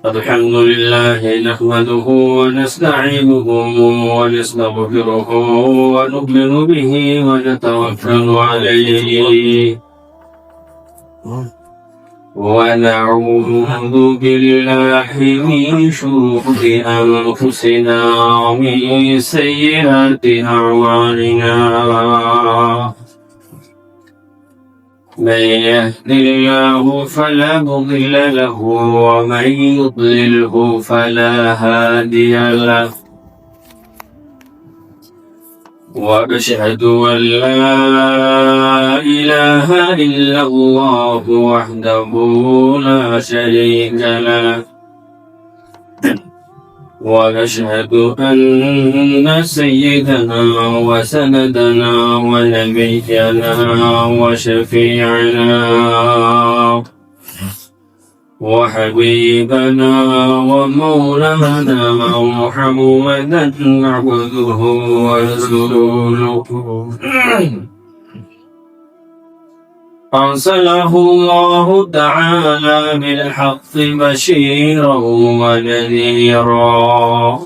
الحمد لله نحمده ونستعينه ونستغفره ونؤمن به ونتوكل عليه ونعوذ بالله من شرور أنفسنا ومن سيئات أعمالنا من يهد الله فلا مضل له ومن يضلله فلا هادي له وأشهد أن لا إله إلا الله وحده لا شريك له ونشهد أن سيدنا وسندنا ونبينا وشفيعنا وحبيبنا ومولانا محمدا عبده ورسوله أرسله الله تعالى بالحق بشيرا ونذيرا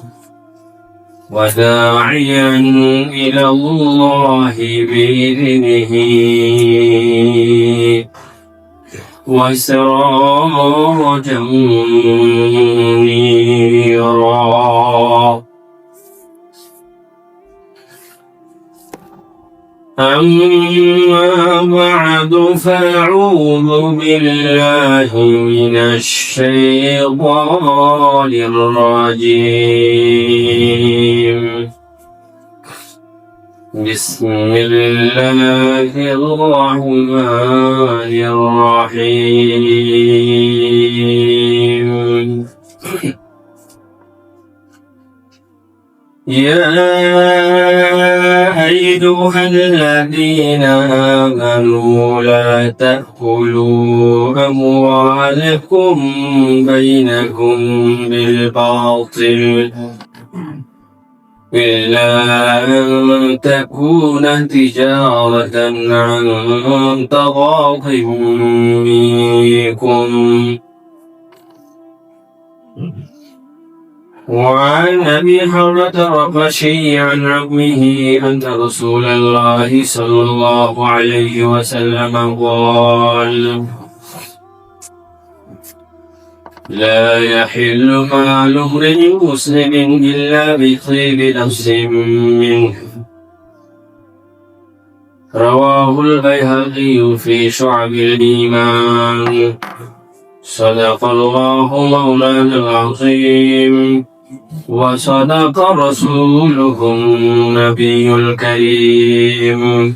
وداعيا إلى الله بإذنه وسراجا منيرا أما بعد فأعوذ بالله من الشيطان الرجيم بسم الله الرحمن الرحيم يا أيها الذين آمنوا لا تأكلوا أموالكم بينكم بالباطل إلا أن تكون تجارة عن تراض منكم وعن أبي هريرة الرقشي عن عمه أن رسول الله صلى الله عليه وسلم قال لا يحل مال امرئ مسلم إلا بطيب نفس منه رواه البيهقي في شعب الإيمان صدق الله مولانا العظيم وصدق رسوله النبي الكريم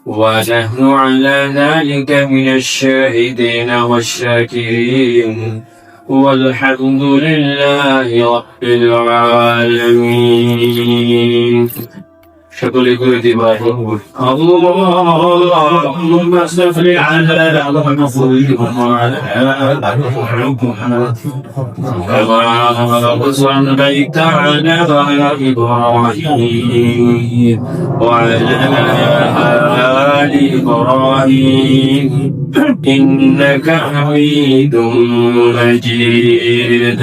ونحن على ذلك من الشاهدين والشاكرين والحمد لله رب العالمين شكرا لكم اللهم صل على محمد وعلى آل محمد كما صليت على إبراهيم وعلى آل إبراهيم إنك حميد مجيد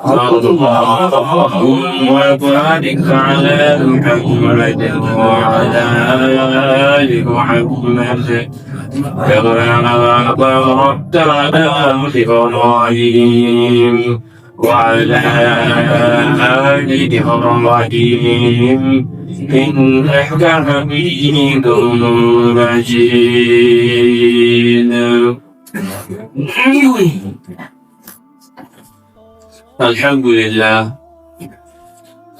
اللهم بارك على محمد وعلى آل محمد كما باركت على إبراهيم وعلى آل إبراهيم إنك حميد مجيد আলহামদুলিল্লাহ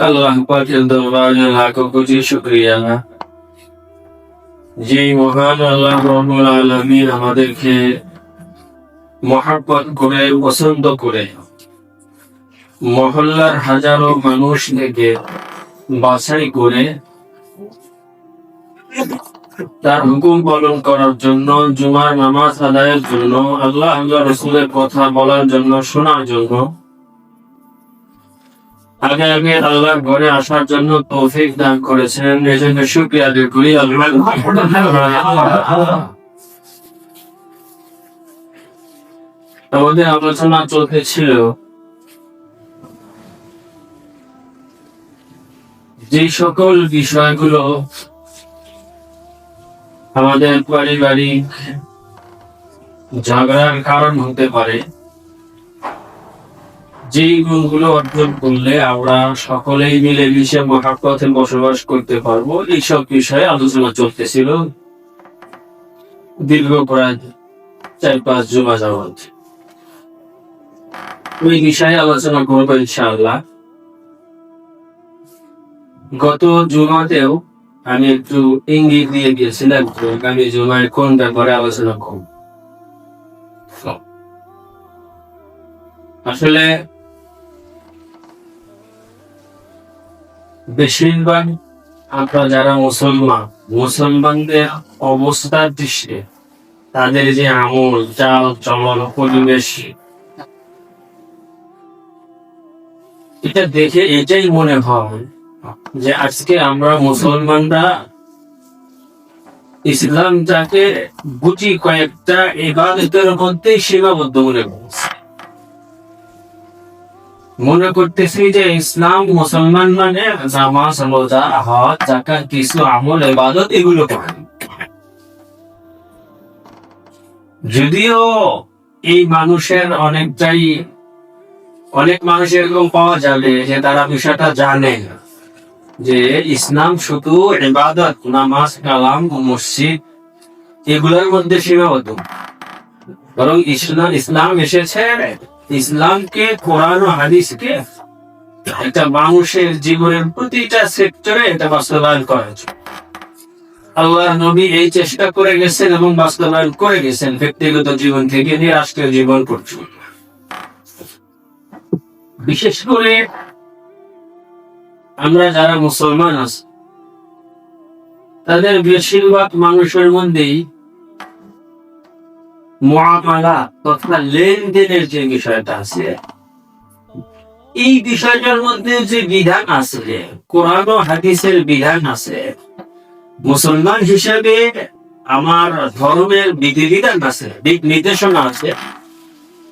আল্লাহ পাকের দরবারে লাখো কোটি শুকরিয়া যে মহান আল্লাহ রাব্বুল আলামিন আমাদেরকে মহব্বত করে পছন্দ করে মহল্লার হাজারো মানুষ থেকে বাছাই করে তার হুকুম পালন করার জন্য জুমার নামাজ আদায়ের জন্য আল্লাহ রাসূলের কথা বলার জন্য শোনার জন্য আগে আগে আল্লাহর ঘরে আসার জন্য তৌফিক দান করেছেন, এজন্য শুকরিয়া আদায় করি আল্লাহ। আমাদের আলোচনা চলতেছিল যে সকল বিষয়গুলো আমাদের পারিবারিক ঝগড়ার কারণ হতে পারে, যে গুণগুলো অর্জন করলে আমরা সকলেই মিলেমিশে মহাপথে বসবাস করতে পারবো, এইসব বিষয়ে আলোচনা চলতেছিল দীর্ঘ প্রায় 4-5 জুমা যাবত। ওই বিষয়ে আলোচনা করবো ইনশাআল্লাহ। গত জুমাতেও আমি একটু ইঙ্গিত দিয়ে গিয়েছিলাম আগামী জুমায় কোন ব্যাপারে আলোচনা করব। আসলে বেশিরভাগ আমরা যারা মুসলমানদের অবস্থার দৃষ্টি, তাদের যে আমল চাল চলন পরিবেশ, এটা দেখে এটাই মনে হয় যে আজকে আমরা মুসলমানরা ইসলামটাকে গুটি কয়েকটা ইবাদতের মধ্যে সীমাবদ্ধ মনে করতেছি যে ইসলাম মুসলমান মানে নামাজ রোজা হজ যাকাত কিছু আমল ইবাদত এগুলো করে। যদিও এই মানুষের অনেক মানুষ এরকম পাওয়া যাবে যে তারা বিষয়টা জানে যে ইসলাম শুধু ইবাদত, নামাজ কালাম মসজিদ এগুলোর মধ্যে সীমাবদ্ধ, বরং ইসলাম এসেছে ইসলামকে, কোরআন ও হাদিসকে একটা মানুষের জীবনের প্রতিটা সেক্টরে এটা বাস্তবায়ন করা হয়েছে। আল্লাহ নবী এই চেষ্টা করে গেছেন এবং বাস্তবায়ন করে গেছেন, ব্যক্তিগত জীবন থেকে নিয়ে রাষ্ট্রীয় জীবন পর্যন্ত। বিশেষ করে আমরা যারা মুসলমান আছি তাদের বেশিরভাগ মানুষের মধ্যেই মুআমালা তথা লেনদেনের যে বিষয়টা আছে, এই বিষয়টার মধ্যে যে বিধান আছে, কোরআন ও হাদিসের বিধান আছে, মুসলমান হিসেবে আমার ধর্মের বিধিবিধান আছে, দিক নির্দেশনা আছে,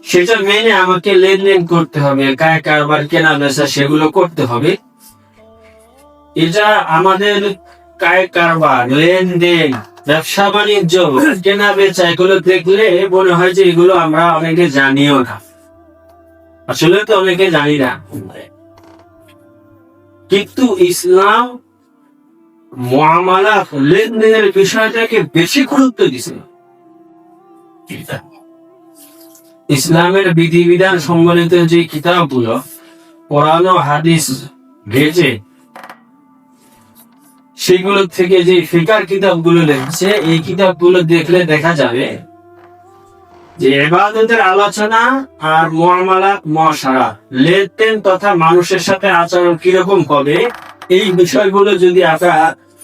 সেটা মেনে আমাকে লেনদেন করতে হবে, কায় কারবার কেনা বেচা সেগুলো করতে হবে। এটা আমাদের কায় কারবার, লেনদেন, ব্যবসা বাণিজ্য, কেনা বেচা এগুলো দেখলে মনে হয় যে এগুলো আমরা অনেকে জানিও না। আসলে তো অনেকে জানি না, কিন্তু ইসলাম মুআমালা লেনদেনের বিষয়টাকে বেশি গুরুত্ব দিছে। ইসলামের বিধিবিধান সম্বলিত যে কিতাবগুলো কোরআন ও হাদিস ঘেঁটে সেগুলো থেকে যে ফিকার কিতাবগুলো লিখছে, এই কিতাবগুলো দেখলে দেখা যাবে যে ইবাদতের আলোচনা আর মুআমালাত মুআশারা, লেনদেন তথা মানুষের সাথে আচরণ কিরকম হবে, এই বিষয়গুলো যদি আমরা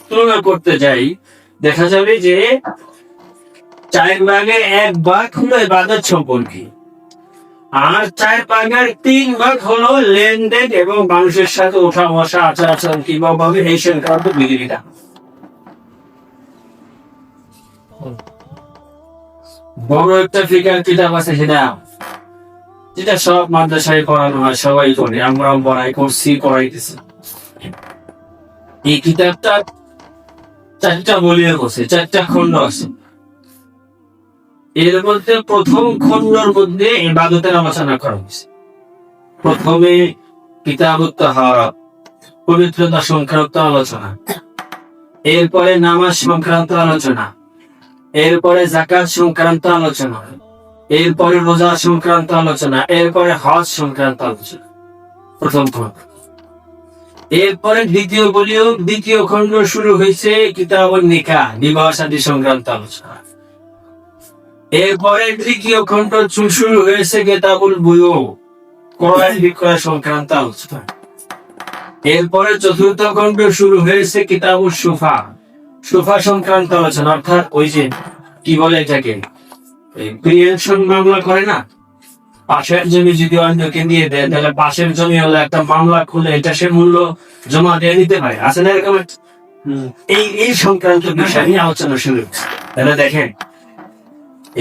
তুলনা করতে যাই, দেখা যাবে যে 4 ভাগের 1 ভাগ হলো ইবাদত সম্পর্কে, আর 4 ভাগের 3 ভাগ হলো লেনদেন এবং মানুষের সাথে ওঠা বসা, আচার আচরণ কিভাবে হবে এই সংক্রান্ত বিধিবিধান। বড় একটা ফিকার কিতাব আছে, যেটা সব মাদ্রাসায় পড়ানো হয়, সবাই করে, আমরাও পড়াই করছি, পড়াইতেছি। এই কিতাবটা 4টা বলিয়ে বসে, 4টা খণ্ড আছে। এর মধ্যে প্রথম খণ্ডের মধ্যে ইবাদতের আলোচনা করা হয়েছে। প্রথমে কিতাবুত তাহারাত, পবিত্রতা সংক্রান্ত আলোচনা, এরপরে নামাজ সংক্রান্ত আলোচনা, এরপরে যাকাত সংক্রান্ত আলোচনা, এরপরে রোজা সংক্রান্ত আলোচনা, এরপরে হজ সংক্রান্ত আলোচনা, প্রথম খণ্ড। এরপরে দ্বিতীয় খণ্ড শুরু হয়েছে কিতাবুন নিকাহ, বিবাহ শাদী সংক্রান্ত আলোচনা। এরপরে তৃতীয় খণ্ড শুরু হয়েছে কিতাবুল বুয়ু, ক্রয় বিক্রয় সংক্রান্ত আলোচনা। এরপরে চতুর্থ খণ্ড শুরু হয়েছে কিতাবুল সুফা, সুফা সংক্রান্ত আলোচনা, অর্থাৎ ওই যে কি বলে এটাকে, প্রিয়েনশন মামলা করে না, পাশের জমি যদি অন্যকে দিয়ে দেয়, তাহলে পাশের জমি হলো একটা মামলা খুলে এটা সে মূল্য জমা দিয়ে দিতে পারে, আছে না এরকম এই সংক্রান্ত বিষয় নিয়ে আলোচনা শুরু। তাহলে দেখেন,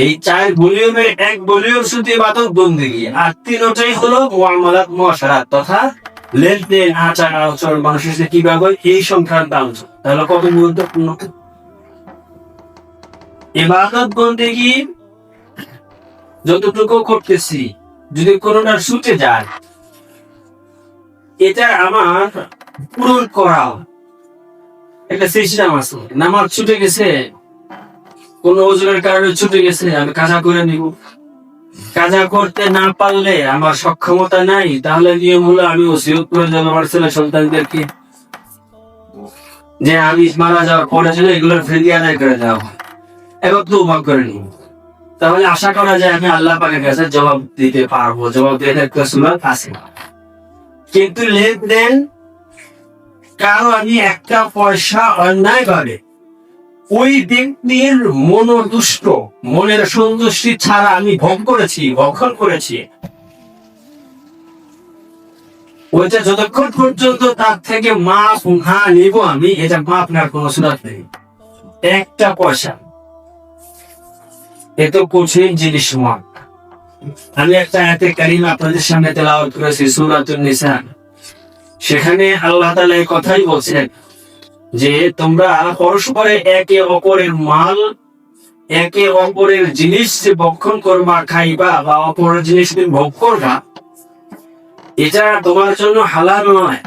এই 4 ভলিউমের 1 ভলিউম শুধু ইবাদত বন্দেগী, আর 3টাই হলো মুআমালাত মুআশারাত তথা লেনদেন, আচার আচরণ, মানুষের সাথে কিভাবে এই সংক্রান্ত আলোচনা। তাহলে কত গুরুত্বপূর্ণ। ইবাদত বন্দেগী যতটুকু করতেছি, যদি কোনোটা ছুটে যায়, এটা আমার পূরণ করা একটা সিস্টেম আছে। নামাজ ছুটে গেছে, কোন ওজনের কারণে ছুটে গেছে, আমি কাজা করে নিব। কাজা করতে না পারলে, আমার সক্ষমতা নাই, তাহলে নিয়ম হলো আমি ওসিয়ত করে যাব আমার ছেলে সন্তানদেরকে, যে আমি মারা যাওয়ার পরে ছিল এগুলোর ফিরিয়ে আদায় করে দেওয়া হয়, এবার তো উভা করে নিব। তাহলে আশা করা যায় আমি আল্লাহ পাকের কাছে জবাব দিতে পারবো, জবাব দিয়ে একটা সুরাত আছে। কিন্তু লেনদেন, কারো আমি একটা পয়সা অন্যায় ভাবে ওই ব্যক্তির মনোদুষ্ট মনের সন্তুষ্টি ছাড়া আমি ভোগ করেছি, ভক্ষণ করেছি, ওইটা যতক্ষণ পর্যন্ত তার থেকে মাপ না নিব আমি, এটা মাপ নেওয়ার কোনো সুরাত নেই। একটা পয়সা এত কঠিন জিনিস মাপ। আমি একটা আয়াতে কারিমা আপনাদের সামনে তেলাওয়াত করেছি, সূরাতুন নিসা। সেখানে আল্লাহ তাআলা এই কথাই বলছেন যে তোমরা পরস্পরে একে অপরের মাল, একে অপরের জিনিস যে ভক্ষণ করবা, খাইবা বা অপরের জিনিস তুমি ভোগ করবা, এটা তোমার জন্য হালাল নয়,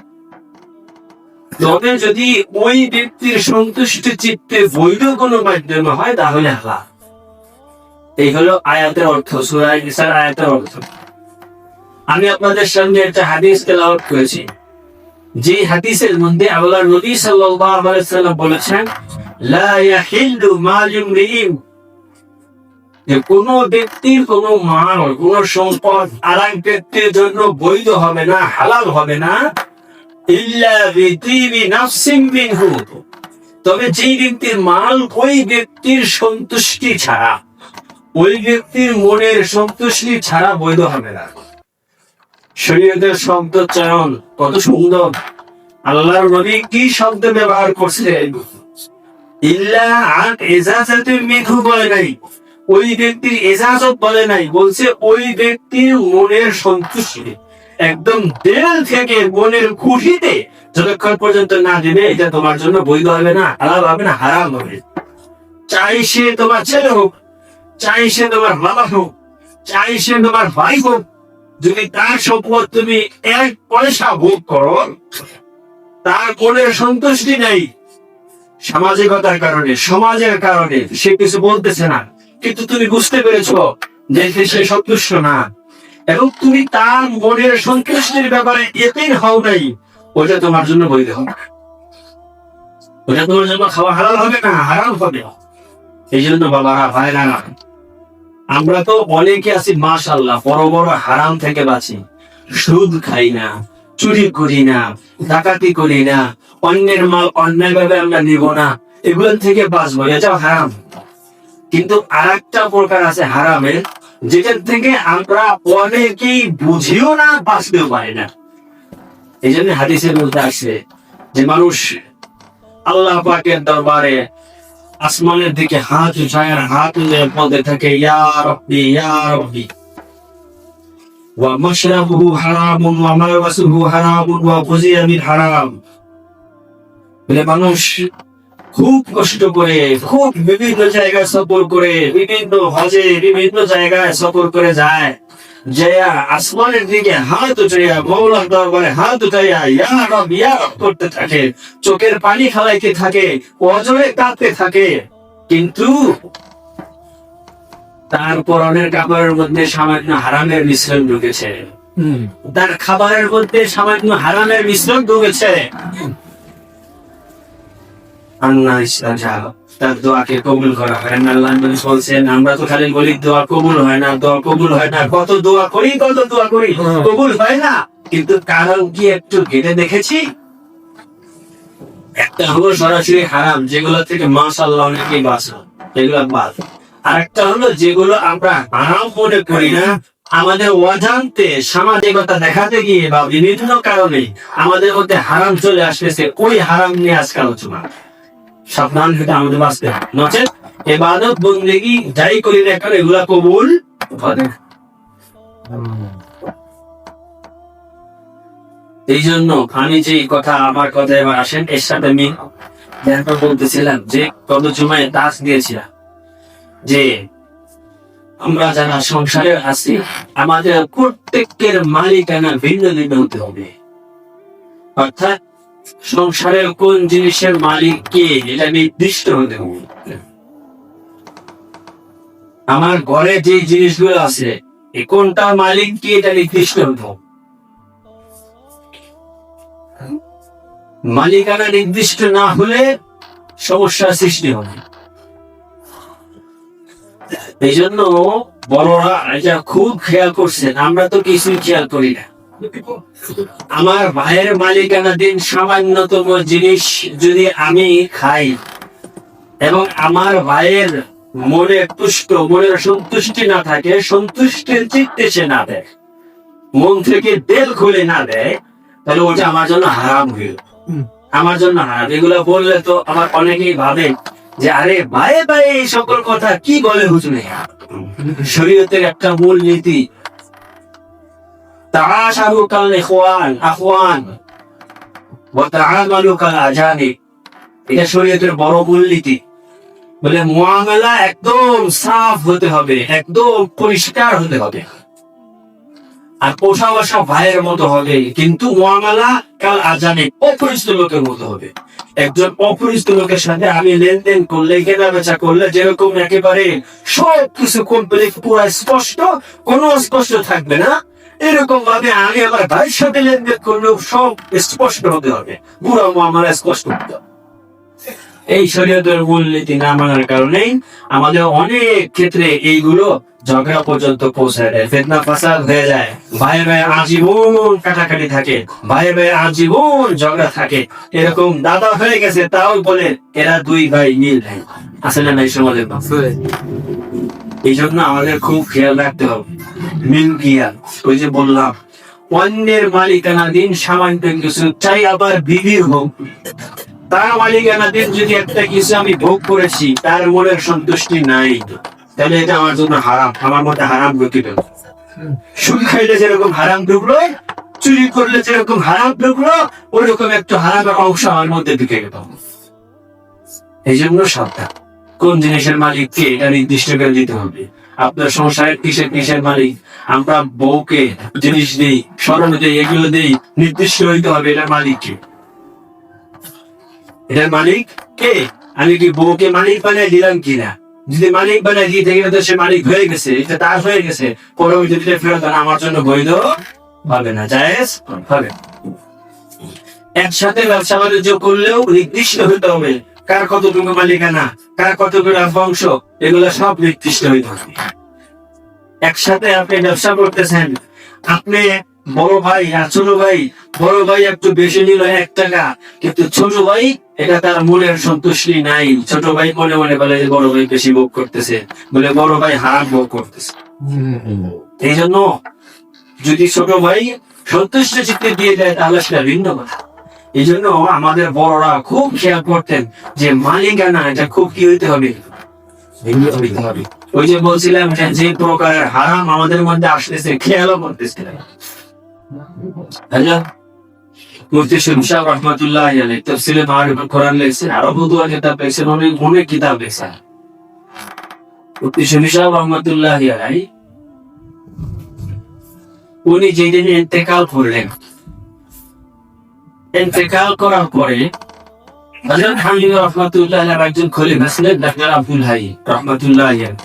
তবে যদি ওই ব্যক্তির সন্তুষ্টি চিত্তে বৈধ কোনো মাধ্যমে হয় তাহলে হালাল। এই হলো আয়াতের অর্থ, সূরা নিসার আয়াতের অর্থ। আমি আপনাদের সামনে একটা হাদিস তেলাওয়াত করেছি, যে হাদিসের মধ্যে আল্লাহর নবী সাল্লাল্লাহু আলাইহি ওয়াসাল্লাম বলেছেন, লা ইয়াহিল্লু মালুম রিম, যে কোন ব্যক্তির কোন মাল, কোন সম্পদ আরেক ব্যক্তির জন্য বৈধ হবে না, হালাল হবে না, ইল্লা বিতিবি নাফসিন মিনহু, তবে যেই ব্যক্তির মাল ওই ব্যক্তির সন্তুষ্টি ছাড়া, ওই ব্যক্তির মনের সন্তুষ্টি ছাড়া বৈধ হবে না। শরীয়তের শব্দ চয়ন কত সুন্দর। আল্লাহর নবী কি শব্দ ব্যবহার করছিলেন? ইল্লা আন ইজাজাতিন মিনহু বলে নাই, ওই ব্যক্তির ইজাজত বলে নাই, বলছে ওই ব্যক্তির মনের সন্তুষ্টি, একদম দিল থেকে মনের খুশিতে যতক্ষণ পর্যন্ত না দিবে, এটা তোমার জন্য বৈধ হবে না, হালাল হবে না, হারাম হবে। চাই সে তোমার ছেলে হোক, চাই সে তোমার বাবা হোক, চাই সে তোমার ভাই হোক, যদি তার সম্পদ তুমি 1 পয়সা ভোগ করো, তার মনের সন্তুষ্টি নেই, সামাজিকতার কারণে, সমাজের কারণে সে কিছু বলতেছে না, কিন্তু তুমি বুঝতে পেরেছো যে সে সন্তুষ্ট না, এবং তুমি তার মনের সন্তুষ্টির ব্যাপারে ইয়াকিন হও নাই, ওটা তোমার জন্য বৈধ হবে, ওটা তোমার জন্য খাওয়া হালাল হবে না, হারাম হবে। এই জন্য বাবারা, ভাইরা, আমরা তো অনেকে আছি মাশাআল্লাহ বড় বড় হারাম থেকে বাঁচি, সুদ খাই না, চুরি করি না, ডাকাতি করি না, অন্যের মাল অন্যায় ভাবে আমরা নিব না, এগুলো থেকে বাঁচবো, এটা হারাম। কিন্তু আরেকটা প্রকার আছে হারামের, যেটার থেকে আমরা অনেকেই বুঝিও না, বাঁচতেও পারি না। এই জন্য হাদিসের মধ্যে আসছে যে মানুষ আল্লাহ পাকের দরবারে আসমানের দিকে হাত উঠায়, হাত বলতে থাকে, ইয়া রাব্বি ইয়া রাব্বি, ওয়া মাশরাবুহু হারামুন ওয়া মালবাসুহু হারামুন ওয়া গুযিয়া বিল হারাম। বলে মানুষ খুব কষ্ট করে, খুব বিভিন্ন জায়গায় সফর করে, বিভিন্ন হজে বিভিন্ন জায়গায় সফর করে যায়, যাইয়া আসমানের দিকে হাত উঠাইয়া, মওলার দরবারে হাত উঠাইয়া ইয়া রাব্বি ইয়া রাব্বি করতে থাকে, চোখের পানি খালাইতে থাকে, অজরে কাঁদতে থাকে, কিন্তু তার পরনের কাপড়ের মধ্যে সামান্য হারামের মিশ্রণ ঢুকেছে, তার খাবারের মধ্যে সামান্য হারামের মিশ্রণ ঢুকেছে। তার দোয়াকে কবুল করা হয় না। আল্লাহ নবী বলছেন, আমরা তো খালি বলি দোয়া কবুল হয় না, দোয়া কবুল হয় না, কত দোয়া করি, কত দোয়া করি, কবুল হয় না, কিন্তু কারণ কি একটু ঘেটে দেখেছি? একটা হলো সরাসরি হারাম, যেগুলো থেকে মাশাআল্লাহ অনেকেই বাঁচা, এগুলো বাদ। আর একটা হলো যেগুলো আমরা হারাম মনে করি না, আমাদের অজান্তে সামাজিকতা দেখাতে গিয়ে বা বিভিন্ন কারণে আমাদের মধ্যে হারাম চলে আসতেছে, ওই হারাম নিয়ে আজকে আলোচনা। সাবধান থেকে আমাদের বাঁচতে হবে, নচেত ইবাদত বন্দেগী যাই করি না কেন এগুলা কবুল হবে না। এই জন্য আমি যে কথা, আমার কথা এবার আসেন এর সাথে আমি বলতেছিলাম যে গত জুমায় দাস দিয়েছিলাম যে আমরা যারা সংসারে আছি আমাদের প্রত্যেকের মালিকানা ভিন্ন ভিন্ন হতে হবে। অর্থাৎ সংসারের কোন জিনিসের মালিক কে এটা নির্দিষ্ট হতে হবে। আমার ঘরে যে জিনিসগুলো আছে এই কোনটা মালিক কে এটা নির্দিষ্ট হতে হবে। মালিকানা নির্দিষ্ট না হলে সমস্যার সৃষ্টি হবে। এই জন্য বড়রা এটা খুব খেয়াল করছেন, আমরা তো কিছুই খেয়াল করি না। আমার ভাইয়ের মালিকানাধীন সামান্যতম জিনিস যদি আমি খাই এবং আমার ভাইয়ের মনের সন্তুষ্টি না থাকে, সন্তুষ্টির চিত্তে সে না দেয়, মন থেকে তেল খুলে না দেয়, তাহলে ওটা আমার জন্য হারাম হইল, আমার জন্য হারাম। এগুলো বললে তো আমার অনেকেই ভাবে যে আরে ভাইয়ে ভাই এই সকল কথা কি বলে হুজুরে। শরীয়তের একটা মূল নীতি তাআশারু কাল ইখওয়ান আখওয়ান ওয়া তাআমালু কাল আজানিব, এটা শরীয়তের বড় মূল নীতি। বলে মুআমালা একদম সাফ হতে হবে, একদম পরিষ্কার হতে হবে, আর পোষা বসা ভাইয়ের মতো হবে, কিন্তু মুআমালা কাল আজানিব অপরিচিত লোকের মতো হবে। একজন অপরিচিত লোকের সাথে আমি লেনদেন করলে, কেনা বেচা করলে যেরকম একেবারে সব কিছু কমপ্লিট পুরো স্পষ্ট, কোনো অস্পষ্ট থাকবে না, এরকম ভাবে আমি আমার ভাইয়ের সাথে লেনদেন করলেও সব স্পষ্ট হতে হবে, পুরো মুআমালা স্পষ্ট হতে হবে। এই শরীয়তের মূলনীতি না মানার কারণেই আমাদের অনেক ক্ষেত্রে এইগুলো ঝগড়া পর্যন্ত পৌঁছায় দেয়, ফিতনা ফাসাদ হয়ে যায়, ভাই ভাই আজীবন কাটাকাটি থাকে, ভাই ভাই আজীবন ঝগড়া থাকে। এরকম দাদা হয়ে গেছে তাও বলে এরা দুই ভাই মিল ভাই, আসলে না এই সমাজের। এই জন্য আমাদের খুব খেয়াল রাখতে হবে মিল গিয়া, ওই যে বললাম অন্যের মালিকানাধীন সামান্য কিছু চাই, আবার বিবির হোক, তার মালিকানাধীন যদি একটা কিছু আমি ভোগ করেছি তার মনের সন্তুষ্টি নাই, তাহলে এটা আমার জন্য হারাম, আমার মধ্যে হারাম গতি পেল। সুদ খাইলে যেরকম হারাম ঢুকলো, চুরি করলে যেরকম হারাম ঢুকলো, ওইরকম একটু হারামের অংশ আমার মধ্যে ঢুকে গেল। এই জন্য সাবধান, কোন জিনিসের মালিক কে এটা নির্দিষ্ট করে দিতে হবে। আপনার সংসারের কিসের মালিক, আমরা বউকে জিনিস দিই, স্মরণ দিই, এগুলো দিই, নির্দিষ্ট হইতে হবে এটার মালিক কে, এটার মালিক কে। আমি কি বউকে মালিক বানাই দিলাম কিনা? যদি মালিক বানাই দিয়ে থেকে তো সে মালিক হয়ে গেছে, এটা তার হয়ে গেছে, পরবর্তীতে ফেরত আমার জন্য বৈধ হবে না, জায়েজ হবে। একসাথে ব্যবসা বাণিজ্য করলেও নির্দিষ্ট হতে হবে কার কতটুকু মালিকানা, কার কতটুকু বংশ, এগুলো সব নির্দিষ্ট হইতে হবে। একসাথে আপনি ব্যবসা করতেছেন, আপনি বড় ভাই আর ছোট ভাই, বড় ভাই একটু বেশি নিল 1 টাকা, কিন্তু ছোট ভাই এটা তার মনের সন্তুষ্টি নাই, ছোট ভাই মনে মনে বলে বড় ভাই বেশি ভোগ করতেছে, বলে বড় ভাই হারাম ভোগ করতেছে। এই জন্য যদি ছোট ভাই সন্তুষ্ট চিত্তে দিয়ে দেয় তাহলে সেটা ভিন্ন কথা। এই জন্য আমাদের বড়রা খুব খেয়াল করতেন যে মালিকানা এটা খুব কি হইতে হবে, ভিন্ন হইতে হবে। ওই যে বলছিলাম যে প্রকারের হারাম আমাদের মধ্যে আসতেছে খেয়ালও করতেছিলাম। মুফতি শাহ রহমাতুল্লাহ আলাইহি তাফসীরে মারিফুল কোরআন লিখছেন, আরো বহু কিতাব লিখছেন, অনেক কিতাব লিখছেন। মুফতি শাহ রহমাতুল্লাহ আলাইহি উনি যেদিন ইন্তেকাল করলেন, ইন্তেকাল করার পরে হযরত হামিদ রহমাতুল্লাহ আলাইহি একজন খলিফা ছিলেন ডাক্তার আব্দুল হাই রহমাতুল্লাহ আলাইহি,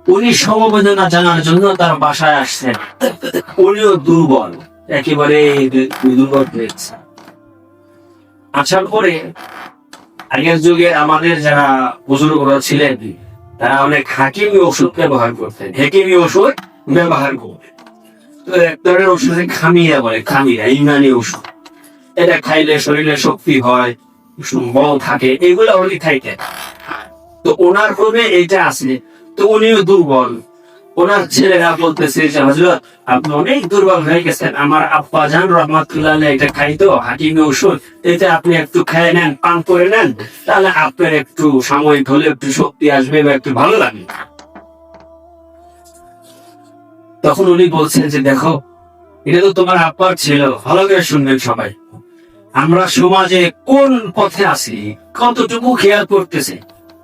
উনি সমবেদনা জানার জন্য তার বাসায় আসছেন। উনিও দুর্বল, একেবারে দুর্বল হয়েছে। আসার পরে আগের যুগে আমাদের যারা বুজুর্গরা ছিলেন তারা অনেক হাকিমি ওষুধ ব্যবহার করতেন, হেকিমি ওষুধ ব্যবহার করতেন। তো এক ধরনের ওষুধে খামিরা বলে, খামিরা ইউনানি ওষুধ, এটা খাইলে শরীরে শক্তি হয়, বল থাকে, এগুলো উনি খাইতেন। তো ওনার ক্রমে এইটা আছে, তো উনিও দুর্বল, ওনার ছেলেরা বলতেছে যে হযরত আপনি অনেক দুর্বল হয়ে গেছেন, আমার আব্বা জান রহমাতুল্লাহ আলাইহি এটা খাইতো হাকিমে ওষুধ, এটা আপনি একটু খেয়ে নেন, পান করে নেন, তাহলে আপনার একটু সাময়িক হলে একটু শক্তি আসবে বা একটু ভালো লাগবে। তখন উনি বলছেন যে দেখো, এটা তো তোমার আব্বার ছিল, ভালো করে শুনবেন সবাই, আমরা সমাজে কোন পথে আছি, কতটুকু খেয়াল করতেছে,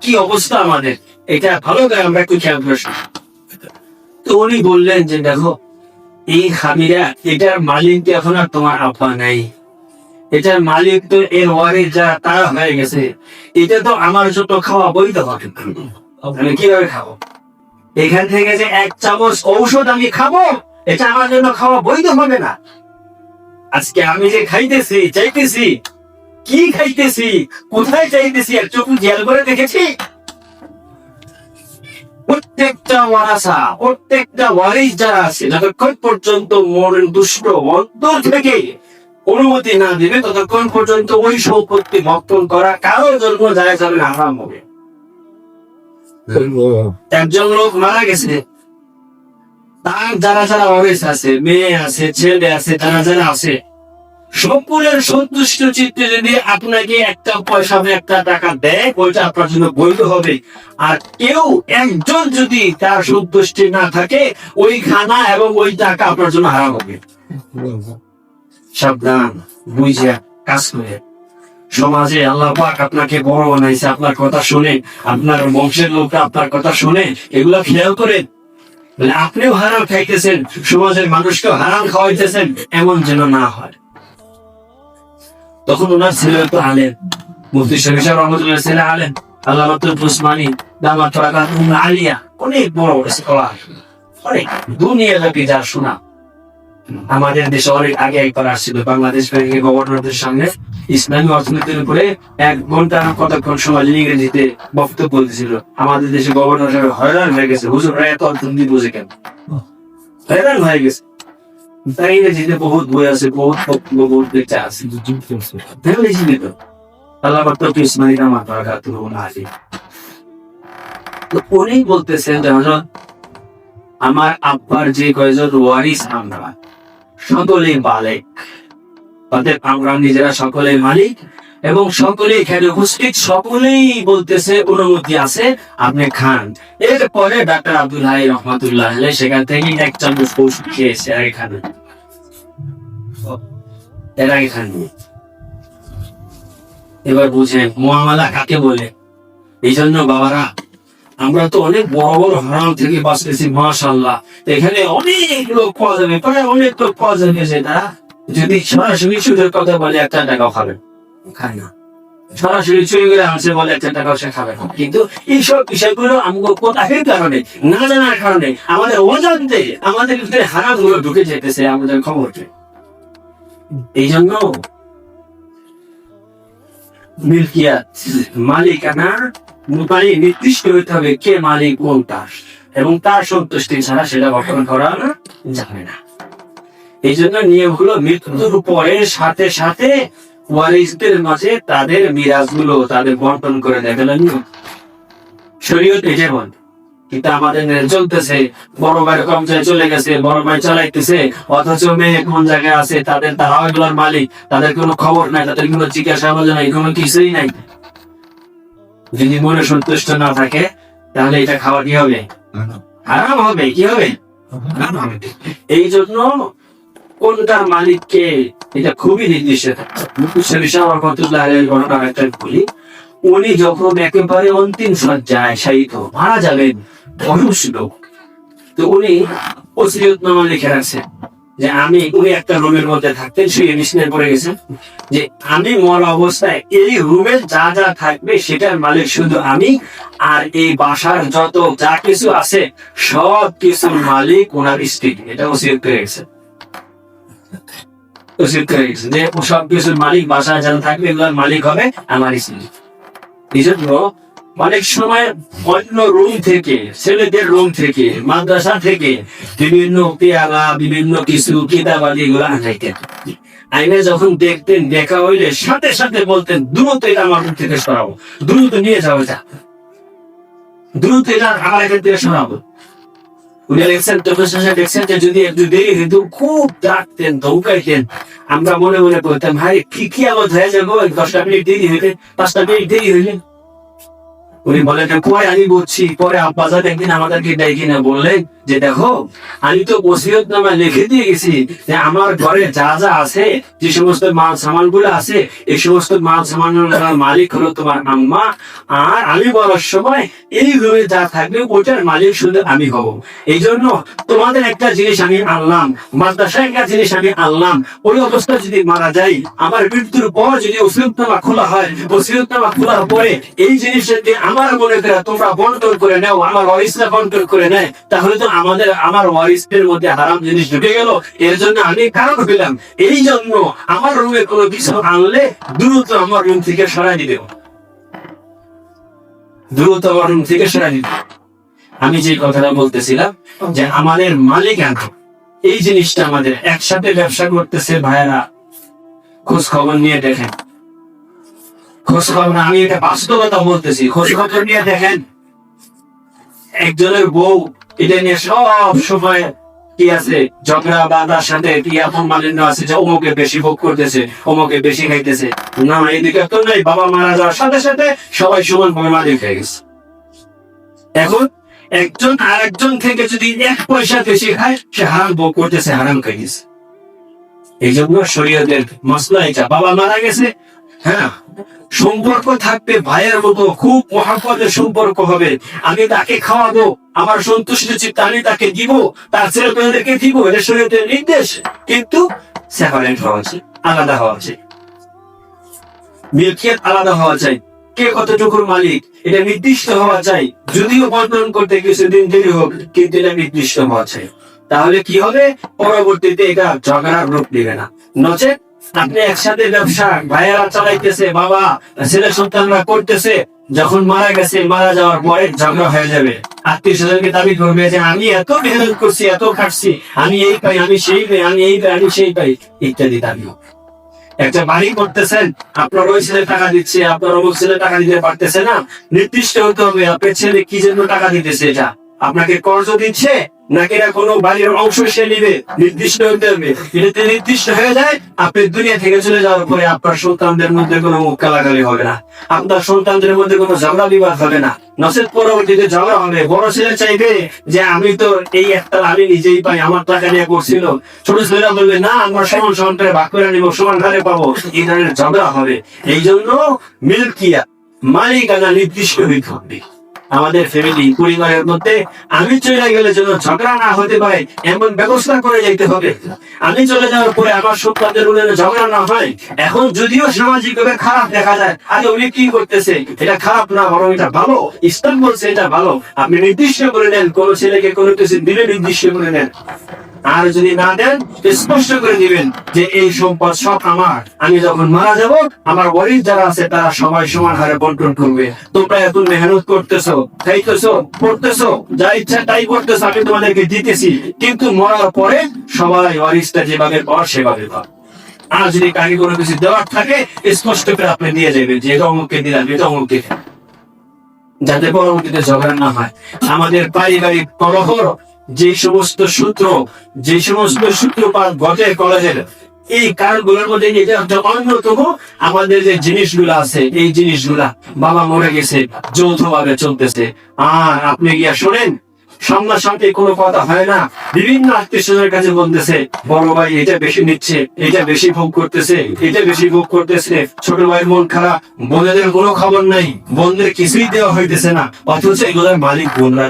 কি অবস্থা আমাদের, এটা ভালো করে আমরা একটু খেয়াল করে শুনি। তো উনি বললেন যে দেখো, এই খামিরা, এটার মালিক এখন আর তোমার আব্বা নাই, এটার মালিক তো এর ওয়ারিস যারা তারা হয়ে গেছে, এটা তো আমার জন্য খাওয়া বৈধ হবে, আমি কিভাবে খাবো? এখান থেকে যে এক চামচ ঔষধ আমি খাবো, এটা আমার জন্য খাওয়া বৈধ হবে না। আজকে আমি যে খাইতেছি, চাইতেছি, কি খাইতেছি, কোথায় চাইতেছি, আর চোখ জেল করে দেখেছি? প্রত্যেকটা ওয়ারাসা, প্রত্যেকটা ওয়ারিস যারা আছে, যতক্ষণ পর্যন্ত মনের দুষ্ট অন্তর থেকে অনুমতি না দিবে, ততক্ষণ পর্যন্ত ওই সম্পত্তি ভক্ষণ করা কারোর জন্য জায়েজ হবে না, হারাম হবে। একজন লোক মারা গেছে, তার যারা যারা ওয়ারিস আছে, মেয়ে আছে, ছেলে আছে, যারা যারা আছে, সকলের সন্তুষ্ট চিত্তে যদি আপনাকে একটা পয়সা বা একটা টাকা দেয়, ওইটা আপনার জন্য বৈধ হবে। আর কেউ একজন যদি তার সন্তুষ্টি না থাকে, ওই খানা এবং ওই টাকা আপনার জন্য হারাম হবে। সাবধান, বুঝে কাজ করে। সমাজে আল্লাহ পাক আপনাকে বড় বানাইছে, আপনার কথা শুনে, আপনার বংশের লোকরা আপনার কথা শুনে, এগুলা খেয়াল করেন। আপনিও হারাম খাইতেছেন, সমাজের মানুষকেও হারাম খাওয়াইতেছেন, এমন যেন না হয়। তখন ওনার ছেলে তো আলেম, মুফতি শরীফ সাহেব রহমতুল্লাহ ছেলে আলেম, আল্লামা উসমানী দামাত বারাকাতুহু আলিয়া, অনেক বড় স্কলার, অনেক দুনিয়াব্যাপী যার শোনা। আমাদের দেশে অনেক আগে একবার আসছিল বাংলাদেশ ব্যাংকের গভর্নরদের সামনে ইসলামী অর্থনীতির উপরে 1 ঘন্টা কতক্ষণ সময় ইংরেজিতে বক্তব্য দিয়েছিল। আমাদের দেশে গভর্নর সাহেব হয়রান হয়ে গেছে, হুজুররা এত অর্থনীতি বুঝে কেন, হয়রান হয়ে গেছে। তাই ইংরেজিতে বহুত বই আছে, বহুত বক্তব্য, বহুত লেকচার আছে, আল্লাহ ইসমাইল দামাত বারাকাতুহু আলিয়া। তো উনি বলতেছেন যে হযরত আমার আব্বার যে কয়জন ওয়ারিস, আমরা সকলেই মালিক, অতএব আমরা নিজেরা সকলেই মালিক, এবং সকলে এখানে উপস্থিত সকলেই বলতেছে অনুমতি আছে, আপনি খান। এরপরে ডাক্তার আব্দুল হাই রহমাতুল্লাহ আলাইহি সেখান থেকে 1 চামচ ওষুধ খেয়েছে, আর এখানে এর আগে খান। এবার বুঝেন মুআমালা কাকে বলে। এই জন্য বাবারা, আমরা তো অনেক বড় বড় হারাম থেকে বাঁচতেছি, মাশাআল্লাহ। এখানে অনেক লোক পাওয়া যাবে, প্রায় অনেক লোক পাওয়া যাবে যেটা যদি সরাসরি সুদের কথা বলে 1 টাকাও খাবে, খায় না। সরাসরি চুরি করে আনছে বলে 1 টাকাও সে খাবে না। কিন্তু এইসব বিষয়গুলো আমাকে কোথায় কারণে, না জানার কারণে, আমাদের অজান্তে আমাদের ভিতরে হারাম গুলো ঢুকে যেতেছে, আমাদের খবর নেই। এই জন্য মিল্কিয়াত, মালিকানা নির্দিষ্ট হইতে হবে, কে মালিক কোনটা, এবং তার সন্তুষ্টি ছাড়া সেটা বর্তমান করা যাবে না। এই জন্য নিয়মগুলো মৃত্যুর পরের সাথে সাথে ওয়ারিসদের মাঝে তাদের মিরাজ গুলো তাদের বন্টন করে দেবেন। শরীয়তে যেমন, কিন্তু আমাদের চলতেছে, বড় ভাই কম যায় চলে গেছে, বড় ভাই চালাইতেছে, অথচ মেয়ে কোন জায়গায় আছে, তাদের তারাও এগুলোর মালিক, তাদের কোনো খবর নাই, তাদের কোনো জিজ্ঞাসা নাই, কোনো কিছুই নাই। যদি মনে সন্তুষ্ট না থাকে, তাহলে এটা খাওয়া কি হবে? হারাম হবে। কি হবে? এই জন্য কোনটার মালিককে, এটা খুবই নির্দিষ্ট। বলি, উনি যখন একেবারে অন্তিম সজ্জায় শায়িত, মারা যাবেন, বয়স লোক, তো উনি ওসিয়তনামা লিখে রাখছেন যে উনি একটা রুমের মধ্যে থাকতেন, শুয়ে বিছানায় পড়ে গেছেন, যে আমি মরা অবস্থায় এই রুমে যা যা থাকবে সেটার মালিক শুধু আমি, আর এই বাসার যত যা কিছু আছে সব কিছুর মালিক ওনার স্ত্রী। এটা ওসিয়ত করে গেছে, যে সব কিছুর মালিক, বাসায় যারা থাকবে এগুলোর মালিক হবে আমার স্ত্রী। এই জন্য অনেক সময় অন্য রুম থেকে, ছেলেদের রুম থেকে, মাদ্রাসা থেকে বিভিন্ন পেয়ালা, বিভিন্ন কিছু কিতাবাদি এগুলো আনাইতেন। আইনে যখন দেখতেন, দেখা হইলে সাথে সাথে বলতেন, দ্রুত এটা আমার রুম থেকে সরাবো, দ্রুত নিয়ে যাবো, যা দ্রুত এটা আমার এখান থেকে সরাবো। উনি দেখছেন চোখের সামনে দেখছেন যে যদি একটু দেরি হইতো খুব ডাকতেন ধমকাইতেন। আমরা মনে মনে করতাম ভাই কি আবার হয়ে যাবো 10 মিনিট দেরি হইলে 5 মিনিট দেরি হইলে। উনি বলেন পরে আমি বলছি। পরে আব্বাজান একদিন আমাদেরকে ডেকে না বললেন যে দেখো আমি তো ওসিয়তনামা লিখে দিয়ে গেছি যে আমার ঘরে যা যা আছে, যে সমস্ত মাল সামান গুলো আছে, এই সমস্ত মাল সামান মালিক হলো তোমার আম্মা, আর আমি বলার সময় এই রুমে যা থাকবে ওটার মালিক শুধু আমি হব। এই জন্য তোমাদের একটা জিনিস আমি আনলাম, মাদ্রাসায় একটা জিনিস আমি আনলাম, ওই অবস্থা যদি মারা যাই, আমার মৃত্যুর পর যদি ওসিয়তনামা খোলা হয়, ওসিয়তনামা খোলার পরে এই জিনিসটা আমার মনে করে তোমরা বন্টন করে নাও, আমার ওয়ারিসরা বন্টন করে নেয়, তাহলে তো আমার ওয়ারিসদের মধ্যে হারাম জিনিস ঢুকে গেল। এর জন্য আমি কারণ হইলাম, এই জন্য আমার রুমে কোনো কিছু আনলে দ্রুত আমার রুম থেকে সরাই দিবে, দ্রুত আমার রুম থেকে সরাই দিবে। আমি যে কথাটা বলতেছিলাম যে আমাদের মালিক এই জিনিসটা আমাদের একসাথে ব্যবসা করতেছে ভাইয়েরা, খোঁজ খবর নিয়ে দেখেন, খোঁজ খবর, আমি এটা বাস্তবতা বলতেছি, খোঁজ খবর নিয়ে দেখেন। একজনের বউ এটা নিয়ে সব সময় কি আছে ঝগড়া বাঁধার সাথে কি আপন মালিন্য আছে যে অমুকে বেশি ভোগ করতেছে, অমুকে বেশি খাইতেছে। না, এদিকে তো নাই, বাবা মারা যাওয়ার সাথে সাথে সবাই সমান ভাবে মালিক হয়ে গেছে। এখন একজন আর একজন থেকে যদি 1 পয়সা বেশি খায়, সে হারাম ভোগ করতেছে, হারাম খাই গেছে। এই জন্য শরীয়তের মাসলা এটা, বাবা মারা গেছে, হ্যাঁ সম্পর্ক থাকবে ভাইয়ের মতো, খুব মহাব্বতের সম্পর্ক হবে। আমি তাকে খাওয়াবো, আমার সন্তুষ্টি চিত্তে আমি তাকে দিব, তার ছেলে পেলেদেরকে দিব, এটা শরীয়তের নির্দেশ। কিন্তু সেপারেট হওয়া চাই, আলাদা হওয়া চাই, মিল্কিয়াত আলাদা হওয়া চাই, কে কতটুকুর মালিক এটা নির্দিষ্ট হওয়া চাই। যদিও বন্টন করতে কিছুদিন দেরি হোক, কিন্তু এটা নির্দিষ্ট হওয়া চাই। তাহলে কি হবে, পরবর্তীতে এটা ঝগড়ার রূপ নেবে না। নচেত আপনি একসাথে ব্যবসা ভাইয়েরা চালাইতেছে, বাবা ছেলে সন্তানরা করতেছে, যখন মারা গেছে, মারা যাওয়ার পরে ঝগড়া হয়ে যাবে। আত্মীয় স্বজনকে দাবি করবে যে আমি এত মেহনত করছি, এত খাটছি, আমি এই পাই, আমি সেই পাই, আমি এই পাই, আমি সেই পাই, ইত্যাদি দাবি। একটা বাড়ি করতেছেন, আপনার ওই ছেলে টাকা দিচ্ছে, আপনার অমুক ছেলে টাকা দিতে পারতেছে না, নির্দিষ্ট হতে হবে আপনার ছেলে কি জন্য টাকা দিতেছে, এটা আপনাকে কর্জ দিচ্ছে নাকি এরা কোনো বাড়ির অংশ সে নিবে, নির্দিষ্ট হতে হবে। এটা নির্দিষ্ট হয়ে যায়, আপনি দুনিয়া থেকে চলে যাওয়ার পরে আপনার সন্তানদের মধ্যে কোনো মুখ কালাকালি হবে না, আপনার সন্তানদের মধ্যে কোনো ঝগড়া বিবাদ হবে না। নচেত পরবর্তীতে ঝগড়া হবে। বড় ছেলে চাইবে যে আমি তো এই একটা আমি নিজেই পাই, আমার টাকা নিয়ে করছিল, ছোট ছেলেরা বলবে না আমরা সমান সমান করে ভাগ করে নিবো, সমান হারে পাবো, এই ধরনের ঝগড়া হবে। এই জন্য মিল্কিয়া মালিকানা নির্দিষ্ট হইতে হবে। আমাদের ফ্যামিলি পরিবারের মধ্যে আমি চলে গেলে যেন ঝগড়া না হতে পারে এমন ব্যবস্থা করে যেতে হবে। আমি চলে যাওয়ার পরে আমার সন্তানদের মধ্যে ঝগড়া না হয়। এখন যদিও সামাজিক ভাবে খারাপ দেখা যায়, আরে উনি কি করতেছে, এটা খারাপ না, বরং এটা ভালো, ইসলাম বলছে এটা ভালো, আপনি নির্দিষ্ট করে নেন। কোন ছেলেকে কোনো কিছু দিলে নির্দিষ্ট করে নেন, আর যদি না দেন স্পষ্ট করে দিবেন যে এই সম্পদ সব আমার, আমি যখন মারা যাব আমার ওয়ারিস যারা আছে তারা সবাই সমান হারে বন্টন করবে। তোমরা এত মেহনত করতেছো, খাইতেছো, পড়তেছো, যা ইচ্ছা তাই করতেছো, আমি তোমাদেরকে দিতেছি, কিন্তু মরার পরে সবাই ওয়ারিসটা যেভাবে পাওয়ার সেভাবে পাবে। আর যদি কাকে কোনো কিছু দেওয়ার থাকে স্পষ্ট করে আপনি দিয়ে যাবেন যে এটা অমুককে দিলাম, এটা অমুককে, যাতে পরবর্তীতে ঝগড়া না হয়। আমাদের পারিবারিক কলহর যে সমস্ত সূত্রপাত ঘটে কলেজের, এই কারণগুলোর মধ্যে এটা একটা অন্যতম। আমাদের যে জিনিসগুলো আছে, এই জিনিসগুলা বাবা মরে গেছে, যৌথভাবে চলতেছে, আর আপনি গিয়া শোনেন সামনাসামনি কোনো কথা হয় না, বিভিন্ন আত্মীয় স্বজনের কাছে বলতেছে বড় ভাই এটা বেশি নিচ্ছে, এটা বেশি ভোগ করতেছে, এটা বেশি ভোগ করতেছে, ছোট ভাইয়ের মন খারাপ, বোনদের কোনো খবর নাই, বোনদের কিছুই দেওয়া হইতেছে না, অথচ এগুলোর মালিক বোনরা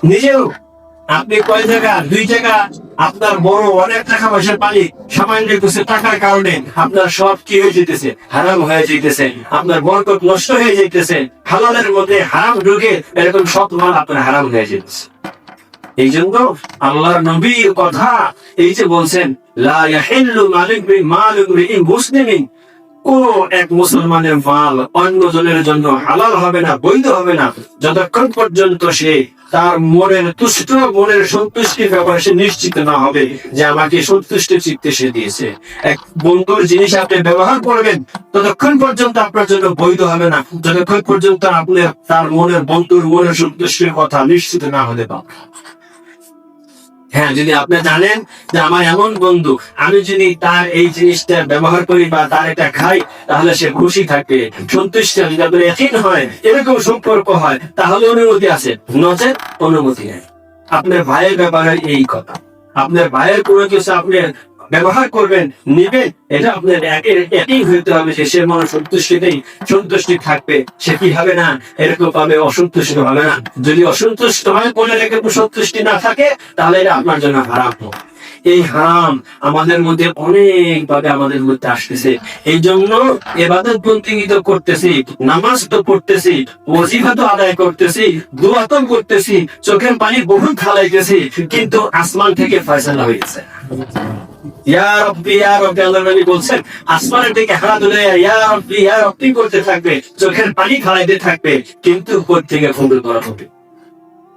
নিজেও। আপনি কয় টাকা, 2 টাকা, আপনার বড় অনেক টাকা পয়সার মালিক, সামান্য কিছু টাকার কারণে আপনার সব কি হয়ে যেতেছে, হারাম হয়ে যেতেছে, আপনার বরকত নষ্ট হয়ে যেতেছে, হালালের মধ্যে হারাম ঢুকে এরকম সব মাল আপনার হারাম হয়ে যেতেছে। এই জন্য আল্লাহর নবীর কথা এই যে বলছেন লা ইয়াহিল্লু মালু মুসলিমিন, কোন এক মুসলমানের মাল অন্য জনের জন্য হালাল হবে না, বৈধ হবে না, যতক্ষণ পর্যন্ত সে তার মনের সন্তুষ্টির ব্যাপারে সে নিশ্চিত না হবে যে আমাকে সন্তুষ্ট চিত্তে সে দিয়েছে। এক বন্ধুর জিনিস আপনি ব্যবহার করবেন ততক্ষণ পর্যন্ত আপনার জন্য বৈধ হবে না, যতক্ষণ পর্যন্ত আপনি তার বন্ধুর মনের সন্তুষ্টির কথা নিশ্চিত না হতে পারেন। হ্যাঁ, যদি আপনি জানেন যে আমার এমন বন্ধু, আমি যদি তার এই জিনিসটা ব্যবহার করি বা তার এটা খাই, তাহলে সে খুশি থাকে, সন্তুষ্ট হয়, যদি আপনার একই হয়, এরকম সম্পর্ক হয়, তাহলে অনুমতি আছে, নচেত অনুমতি নেই। আপনার ভাইয়ের ব্যাপারে এই কথা, আপনার ভাইয়ের কোনো কিছু আপনি ব্যবহার করবেন, নিবেন, এটা আপনার একই হইতে হবে যে সে মনে সন্তুষ্টি থাকবে, সে কি হবে না এরকম ভাবে অসন্তুষ্ট হবে না। যদি অসন্তুষ্ট হয়, মনে রেখে সন্তুষ্টি না থাকে, তাহলে এটা আপনার জন্য হারাম। এই হারাম আমাদের মধ্যে অনেক ভাবে আমাদের মধ্যে আসতেছে। এই জন্য ইবাদত বন্দেগী তো করতেছি, নামাজ তো পড়তেছি, ওয়াজিফা তো আদায় করতেছি, দোয়া তো করতেছি, চোখের পানি বহুত খালাইতেছি, কিন্তু আসমান থেকে ফয়সালা হয়েছে। ইয়া রাব্বি ইয়া রাব্বি, আল্লাহর নবী বলছেন, আসমানের দিকে হাত তুলে ইয়া রাব্বি করতে থাকবে, চোখের পানি খালাইতে থাকবে, কিন্তু উপর থেকে কবুল করা হবে।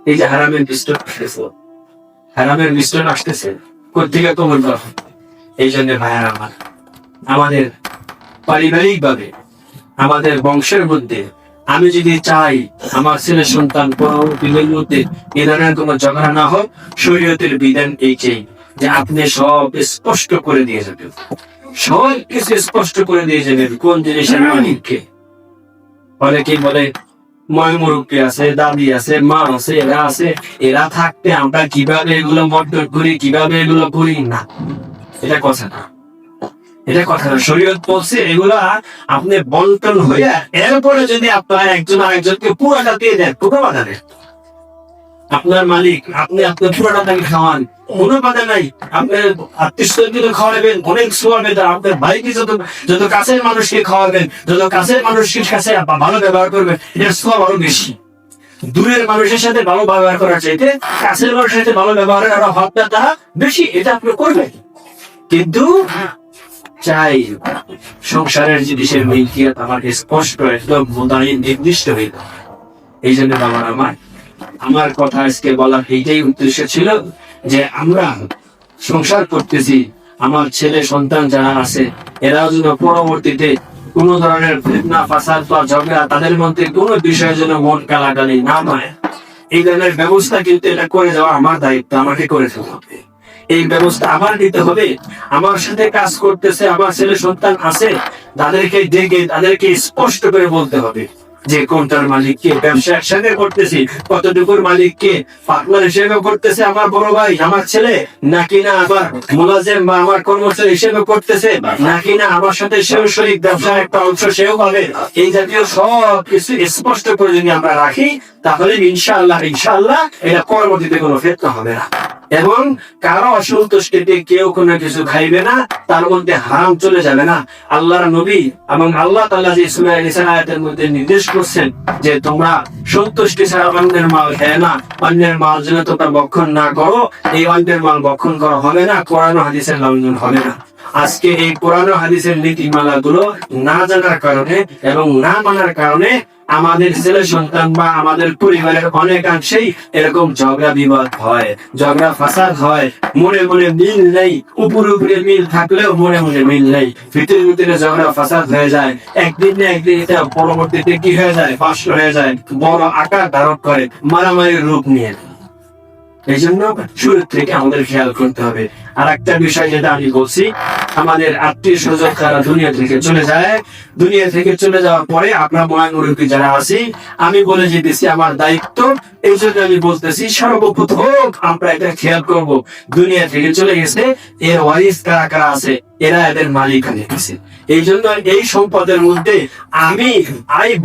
এই যে হারামের মিশ্রণ আসতেছে, হারামের মিশ্রণ আসতেছে, কোথেকে কবুল করা হবে? এই জন্য ভাইয়ার আমাদের পারিবারিক ভাবে, আমাদের বংশের মধ্যে আমি যদি চাই আমার ছেলে সন্তান পরবর্তীদের মধ্যে এ ধরনের কোন ঝগড়া না হোক, শরীয়তের বিধান এইটাই যে আপনি সব স্পষ্ট করে দিয়ে যাবেন, সব কিছু স্পষ্ট করে দিয়ে যাবেন কোন জিনিসের মালিককে। অনেকে বলে ময়মুরুব্বী আছে, দাদি আছে, মা আছে, এরা আছে, এরা থাকতে আমরা কিভাবে এগুলো বন্টন করি, কিভাবে এগুলো করি না, এটা কথা না, এটা কথা না। শরীয়ত বলছে এগুলা আপনি বন্টন হইয়া এরপরে যদি আপনার একজন আরেকজনকে পুরাটা দিয়ে দেন, কোনো বাধা নেই। আপনার মালিক, আপনি আপনার পুরাটা তাকে খাওয়ান, কোনো বাধা নাই। আপনার আত্মীয় খাওয়াবেন, অনেক সোয়াবে। আপনার ভাইকে যত কাছের মানুষকে খাওয়াবেন, যত কাছের মানুষের কাছে ভালো ব্যবহার করবেন, এটার সোয়াব আরো বেশি। দূরের মানুষের সাথে ভালো ব্যবহার করার চাইতে কাছের মানুষের সাথে ভালো ব্যবহারের আরো হকটা বেশি, এটা আপনি করবেন। কিন্তু চাই সংসারের জিনিসের মিলকিয়াত আমাকে স্পষ্ট একদম মোতায়েন নির্দিষ্ট হইল। এই জন্য বাবার আমার কথা আজকে বলার এইটাই উদ্দেশ্য ছিল যে আমরা সংসার করতেছি, আমার ছেলে সন্তান যারা আছে এরা যেন পরবর্তীতে কোন ধরনের ফিতনা ফাসাদ বা ঝগড়া তাদের মধ্যে কোন বিষয়ের জন্য মন কালাকালি না হয়, এই ধরনের ব্যবস্থা কিন্তু এটা করে যাওয়া আমার দায়িত্ব, আমাকে করে যেতে হবে। এই ব্যবস্থা আমার নিতে হবে। আমার সাথে কাজ করতেছে আমার ছেলে সন্তান আছে, তাদেরকে ডেকে তাদেরকে স্পষ্ট করে বলতে হবে যে কোনটার মালিককে, ব্যবসা একসাথে করতেছি কতটুকুর মালিককে, পার্টনার হিসেবে করতেছে আমার বড় ভাই আমার ছেলে, নাকি না আমার মুলাজিম বা আমার কর্মচারী হিসেবে করতেছে, নাকি না আমার সাথে সেও শরীক, ব্যবসার একটা অংশ সেও পাবে। এই জাতীয় সব কিছু স্পষ্ট করে যদি আমরা রাখি, তাহলে ইনশাআল্লাহ এটা পরবর্তীতে কোনো ফিতনা হবে না, এবং কারো অসন্তুষ্টিতে কেউ কোনো কিছু খাইবে না, তার মধ্যে হারাম চলে যাবে না। আল্লাহর নবী এবং আল্লাহ তাআলা যে সূরা নিসার আয়াতের মধ্যে নির্দেশ করছেন যে তোমরা সন্তুষ্টি ছাড়া অন্যের মাল খেয়ে না, অন্যের মাল যেন তোমরা ভক্ষণ না করো, এই অন্যের মাল ভক্ষণ করা হবে না, কোরআন ও হাদিসের লঙ্ঘন হবে না। আজকে এই কোরআন ও হাদিসের নীতিমালা গুলো না জানার কারণে এবং না মানার কারণে আমাদের ছেলে সন্তান বা আমাদের পরিবারের অনেকাংশেই এরকম ঝগড়া বিবাদ হয়, ঝগড়া ফাসাদ হয়। মনে মনে মিল নেই, উপরে মিল থাকলেও মনে মনে মিল নেই, ভিতরে ঝগড়া ফাসাদ হয়ে যায়। একদিন না একদিন এটা পরবর্তীতে কি হয়ে যায়, ফাঁস হয়ে যায়, বড় আকার ধারণ করে, মারামারির রূপ নিয়ে। এই জন্য শুরু থেকে আমাদের খেয়াল করতে হবে। আর একটা বিষয় যেটা আমি বলছি, আমাদের আত্মীয় স্বজন যারা দুনিয়া থেকে চলে যায়, দুনিয়া থেকে চলে যাওয়ার পরে আপনার মহানুরূপী যারা আছি, আমি বলে যেতেছি আমার দায়িত্ব, এই জন্য আমি বলতেছি সর্বপ্রথম আমরা এটা খেয়াল করব, দুনিয়া থেকে চলে গেছে এর ওয়ারিস কারা কারা আছে, এরা এদের মালিক হয়ে গেছে। এই জন্য এই সম্পদের মধ্যে আমি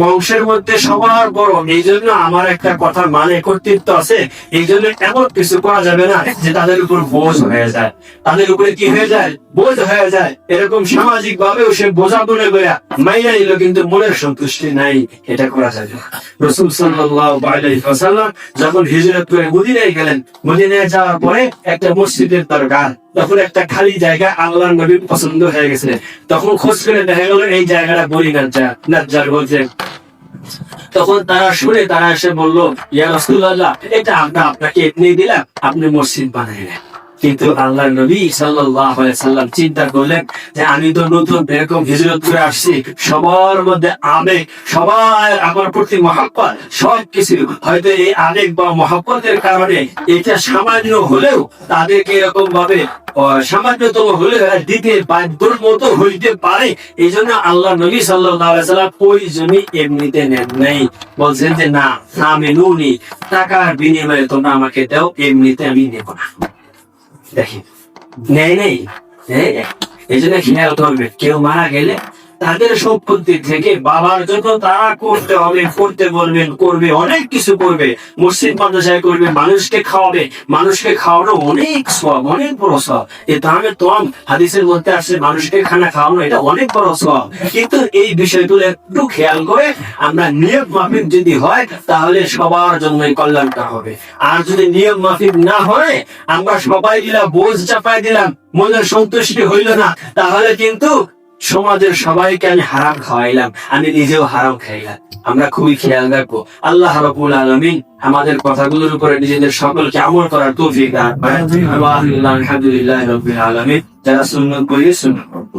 বংশের মধ্যে সবার বড়, এই জন্য আমার একটা কথা মানে কর্তৃত্ব আছে। এই জন্য এমন কিছু করা যাবে না যে তাদের উপর বোঝ হয়ে যায়, তাদের উপরে কি হয়ে যায়, বোঝ হয়ে যায়। এরকম সামাজিক ভাবেও সে বোঝা বলে গয়া মাইয়া নিল, কিন্তু মনের সন্তুষ্টি নাই, এটা করা যাবে না। রাসূল সাল্লাল্লাহু আলাইহি ওয়াসাল্লাম যখন হিজরত করে মদিনায় গেলেন, মদিনায় যাওয়ার পরে একটা মসজিদের দরকার, তখন একটা খালি জায়গা আল্লাহর নবী পছন্দ হয়ে গেছে। তখন খোঁজ করে দেখা গেল এই জায়গাটা বলি নাজ্জার বলছে তখন তারা শুনে তারা এসে বললো, ইয়া রাসূলুল্লাহ, এটা আমরা আপনাকে এমনি দিলাম, আপনি মসজিদ বানাইলেন। কিন্তু আল্লাহর নবী সাল্লাল্লাহু আলাইহি সাল্লাম চিন্তা করলেন যে আমি তো নতুন এরকম হিজরত করে আসছি, সবার মধ্যে আবেগ, সবার আমার প্রতি মহব্বত, সবকিছু হয়তো এই আবেগ বা মহব্বতের কারণে এটা সামান্য হলেও তাদেরকে এরকম ভাবে সামান্যতম হলে দিতে বাধ্যর মতো হইতে পারে। এই জন্য আল্লাহ নবী সাল্লাল্লাহু আলাইহি সাল্লাম ওই জমি এমনিতে নেন নাই, বলছেন যে না, আমি নুনি, টাকার বিনিময়ে তোমরা আমাকে দাও, এমনিতে আমি নেব না। দেখেন, নেই নেই, এই জন্য খেয়াল করবে, কেউ মারা গেলে তাদের সম্পত্তি থেকে বাবার জন্য তারা করতে হবে, করতে বলবেন, করবে, অনেক কিছু করবে, মসজিদ মাদ্রাসায় করবে, মানুষকে খাওয়াবে, মানুষকে খাওয়ানো অনেক সওয়াব, অনেক বড় সওয়াব। এ তাহলে তোম হাদিসের মধ্যে আসছে মানুষকে খানা খাওয়ানো, এটা অনেক বড় সওয়াব। কিন্তু এই বিষয়গুলো একটু খেয়াল করে আমরা নিয়ম মাফিক যদি হয় তাহলে সবার জন্যই কল্যাণটা হবে। আর যদি নিয়ম মাফিক না হয়, আমরা সবাই দিলাম বোঝ চাপাই দিলাম, মনের সন্তুষ্টি হইল না, তাহলে কিন্তু সমাজের সবাইকে আমি হারাম খাওয়াইলাম, আমি নিজেও হারাম খাইলাম। আমরা খুবই খেয়াল রাখবো। আল্লাহ রাব্বুল আলামিন আমাদের কথাগুলোর উপরে নিজেদের সকলকে আমল করার তৌফিক দান করেন। আলহামদুলিল্লাহি রাব্বিল আলামিন। যারা সুন্নাত পড়িয়ে সুন্নাত পড়বো।